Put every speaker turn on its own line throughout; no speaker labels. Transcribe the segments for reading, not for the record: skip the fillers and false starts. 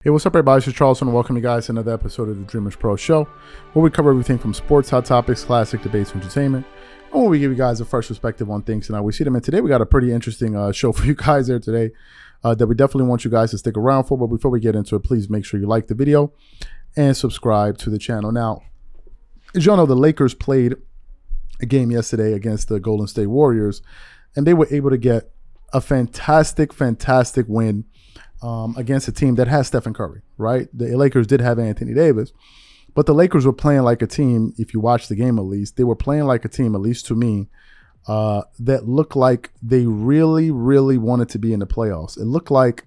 Hey, what's up, everybody? This is Charles, and welcome you guys to another episode of the Dreamerspro Show, where we cover everything from sports, hot topics, classic debates, and entertainment, and where we give you guys a fresh perspective on things and how we see them. And today we got a pretty interesting show for you guys there today that we definitely want you guys to stick around for. But before we get into it, please make sure you like the video and subscribe to the channel. Now, as you all know, the Lakers played a game yesterday against the Golden State Warriors, and they were able to get a fantastic win against a team that has Stephen Curry, right? The Lakers did have Anthony Davis, but the Lakers were playing like a team, if you watch the game at least, they were playing like a team, at least to me, that looked like they really wanted to be in the playoffs. It looked like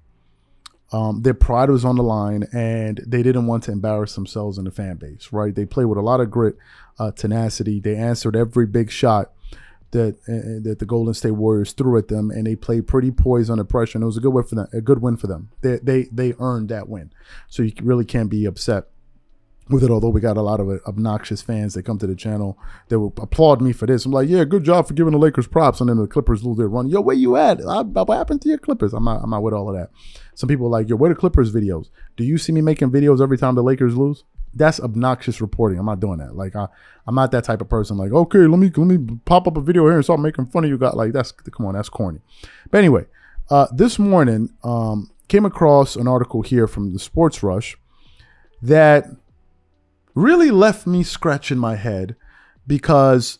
their pride was on the line and they didn't want to embarrass themselves in the fan base, right? They played with a lot of grit, tenacity. They answered every big shot that the Golden State Warriors threw at them, and they played pretty poised under pressure. And it was a good win for them. A good win for them. They earned that win, so you really can't be upset with it. Although we got a lot of obnoxious fans that come to the channel that will applaud me for this. I'm like, yeah, good job for giving the Lakers props, and then the Clippers lose their run. Yo, where you at? What happened to your Clippers? I'm not with all of that. Some people are like, yo, where the Clippers videos? Do you see me making videos every time the Lakers lose? That's obnoxious reporting. I'm not doing that. Like I'm not that type of person. Like, okay, let me pop up a video here and start making fun of you guys. Like, come on, that's corny. But anyway, this morning came across an article here from the Sports Rush that really left me scratching my head because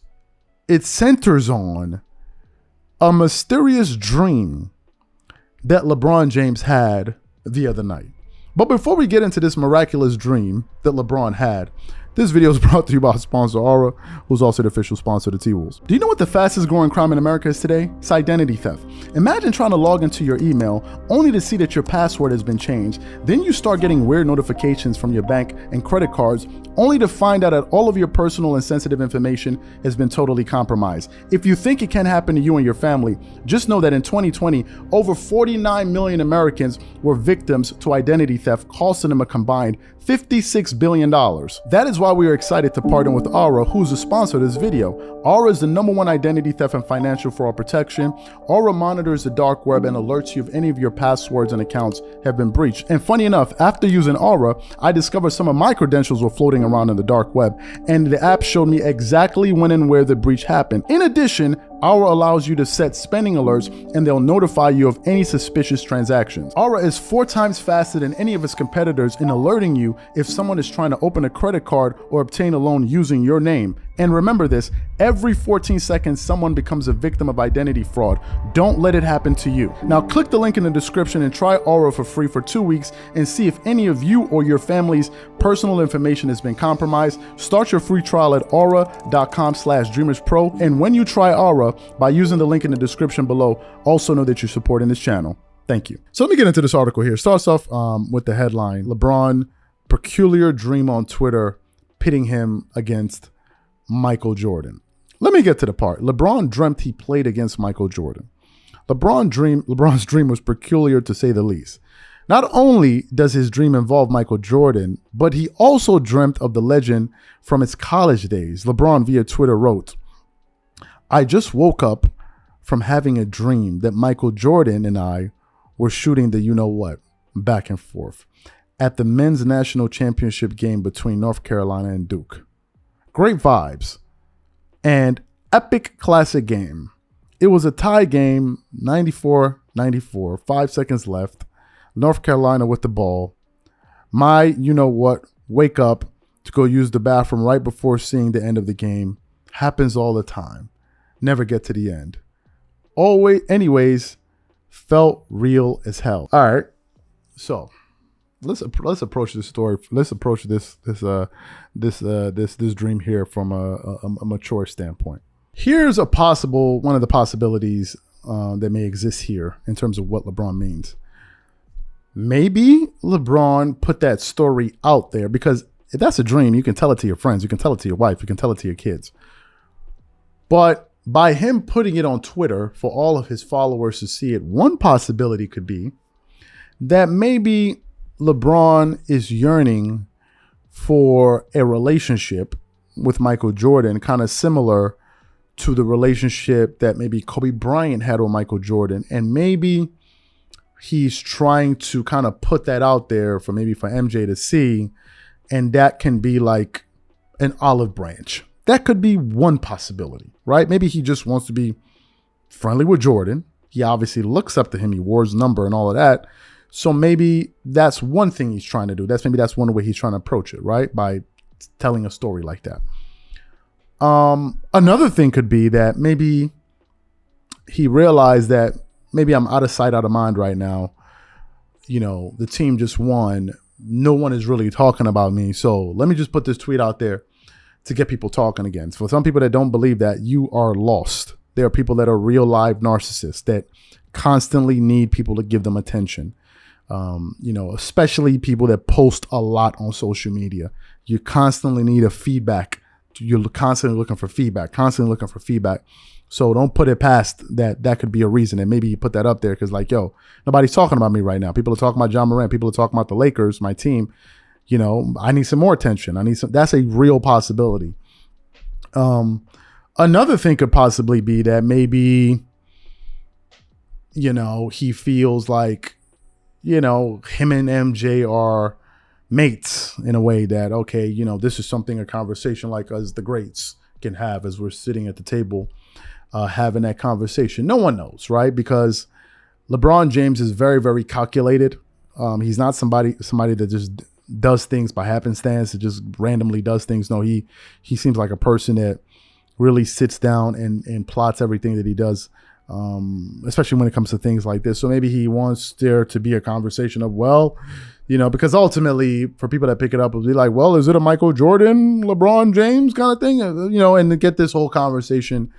it centers on a mysterious dream that LeBron James had the other night. But before we get into this miraculous dream that LeBron had, this video is brought to you by our sponsor Aura, who's also the official sponsor of the T-Wolves. Do you know what the fastest growing crime in America is today? It's identity theft. Imagine trying to log into your email only to see that your password has been changed. Then you start getting weird notifications from your bank and credit cards only to find out that all of your personal and sensitive information has been totally compromised. If you think it can happen to you and your family, just know that in 2020, over 49 million Americans were victims to identity theft, costing them a combined $56 billion. That is why we are excited to partner with Aura, who's a sponsor of this video. Aura is the #1 identity theft and financial fraud protection. Aura monitors the dark web and alerts you if any of your passwords and accounts have been breached. And funny enough, after using Aura, I discovered some of my credentials were floating around in the dark web, and the app showed me exactly when and where the breach happened. In addition, Aura allows you to set spending alerts, and they'll notify you of any suspicious transactions. Aura is 4 times faster than any of its competitors in alerting you if someone is trying to open a credit card or obtain a loan using your name. And remember this, every 14 seconds, someone becomes a victim of identity fraud. Don't let it happen to you. Now click the link in the description and try Aura for free for 2 weeks and see if any of you or your family's personal information has been compromised. Start your free trial at aura.com/dreamerspro. And when you try Aura by using the link in the description below, also know that you're supporting this channel. Thank you. So let me get into this article here. Starts off with the headline, LeBron, peculiar dream on Twitter, pitting him against Michael Jordan. Let me get to the part. LeBron dreamt he played against Michael Jordan. LeBron's dream was peculiar, to say the least. Not only does his dream involve Michael Jordan, but he also dreamt of the legend from his college days. LeBron via Twitter wrote, "I just woke up from having a dream that Michael Jordan and I were shooting the you-know-what back and forth at the men's national championship game between North Carolina and Duke. Great vibes and epic classic game. It was a tie game, 94-94, 5 seconds left. North Carolina with the ball. My you-know-what, wake up to go use the bathroom right before seeing the end of the game. Happens all the time. Never get to the end. Anyways, felt real as hell." All right, so let's approach this story. Let's approach this dream here from a mature standpoint. Here's one of the possibilities that may exist here in terms of what LeBron means. Maybe LeBron put that story out there because if that's a dream, you can tell it to your friends, you can tell it to your wife, you can tell it to your kids. But by him putting it on Twitter for all of his followers to see it, one possibility could be that maybe LeBron is yearning for a relationship with Michael Jordan, kind of similar to the relationship that maybe Kobe Bryant had with Michael Jordan. And maybe he's trying to kind of put that out there for MJ to see, and that can be like an olive branch. That could be one possibility, right? Maybe he just wants to be friendly with Jordan. He obviously looks up to him. He wore his number and all of that. So maybe that's one thing he's trying to do. That's one way he's trying to approach it, right? By telling a story like that. Another thing could be that maybe he realized that maybe I'm out of sight, out of mind right now. You know, the team just won. No one is really talking about me. So let me just put this tweet out there to get people talking again. For some people that don't believe that, you are lost. There are people that are real live narcissists that constantly need people to give them attention. Especially people that post a lot on social media. You constantly need a feedback. You're constantly looking for feedback. So don't put it past that could be a reason. And maybe you put that up there because like, yo, nobody's talking about me right now. People are talking about John Morant. People are talking about the Lakers, my team. You know, I need some more attention. That's a real possibility. Another thing could possibly be that maybe, he feels like, him and MJ are mates in a way that, okay, this is a conversation like us, the greats, can have as we're sitting at the table, having that conversation. No one knows, right? Because LeBron James is very, very calculated. He's not somebody that just does things by happenstance. It just randomly does things. No, he seems like a person that really sits down and plots everything that he does, especially when it comes to things like this. So maybe he wants there to be a conversation of, because ultimately for people that pick it up, it'll be like, well, is it a Michael Jordan, LeBron James kind of thing? And to get this whole conversation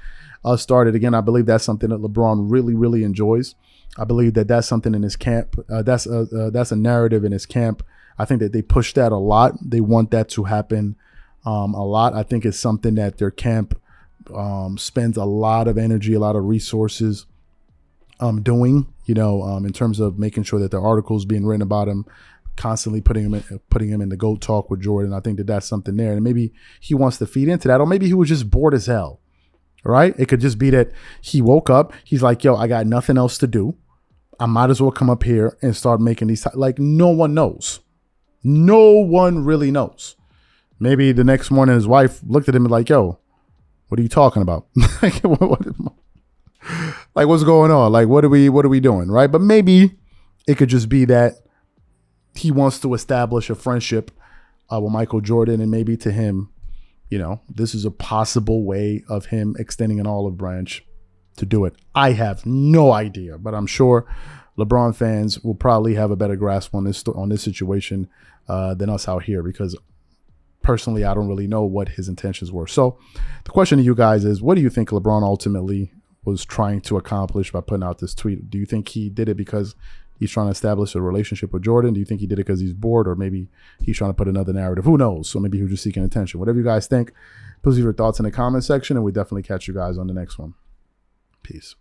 started. Again, I believe that's something that LeBron really, really enjoys. I believe that that's something in his camp. That's a narrative in his camp. I think that they push that a lot. They want that to happen a lot. I think it's something that their camp spends a lot of energy, a lot of resources doing, in terms of making sure that the articles being written about him, constantly putting him in the GOAT talk with Jordan. I think that that's something there. And maybe he wants to feed into that, or maybe he was just bored as hell, right? It could just be that he woke up, he's like, yo, I got nothing else to do. I might as well come up here and start making these, like, no one knows. No one really knows. Maybe the next morning his wife looked at him and like, yo, what are you talking about? Like, what's going on? Like, what are we doing? Right. But maybe it could just be that he wants to establish a friendship with Michael Jordan. And maybe to him, this is a possible way of him extending an olive branch to do it. I have no idea, but I'm sure LeBron fans will probably have a better grasp on this situation than us out here, because personally, I don't really know what his intentions were. So the question to you guys is, what do you think LeBron ultimately was trying to accomplish by putting out this tweet? Do you think he did it because he's trying to establish a relationship with Jordan? Do you think he did it because he's bored, or maybe he's trying to put another narrative? Who knows? So maybe he was just seeking attention. Whatever you guys think, please leave your thoughts in the comment section, and we definitely catch you guys on the next one. Peace.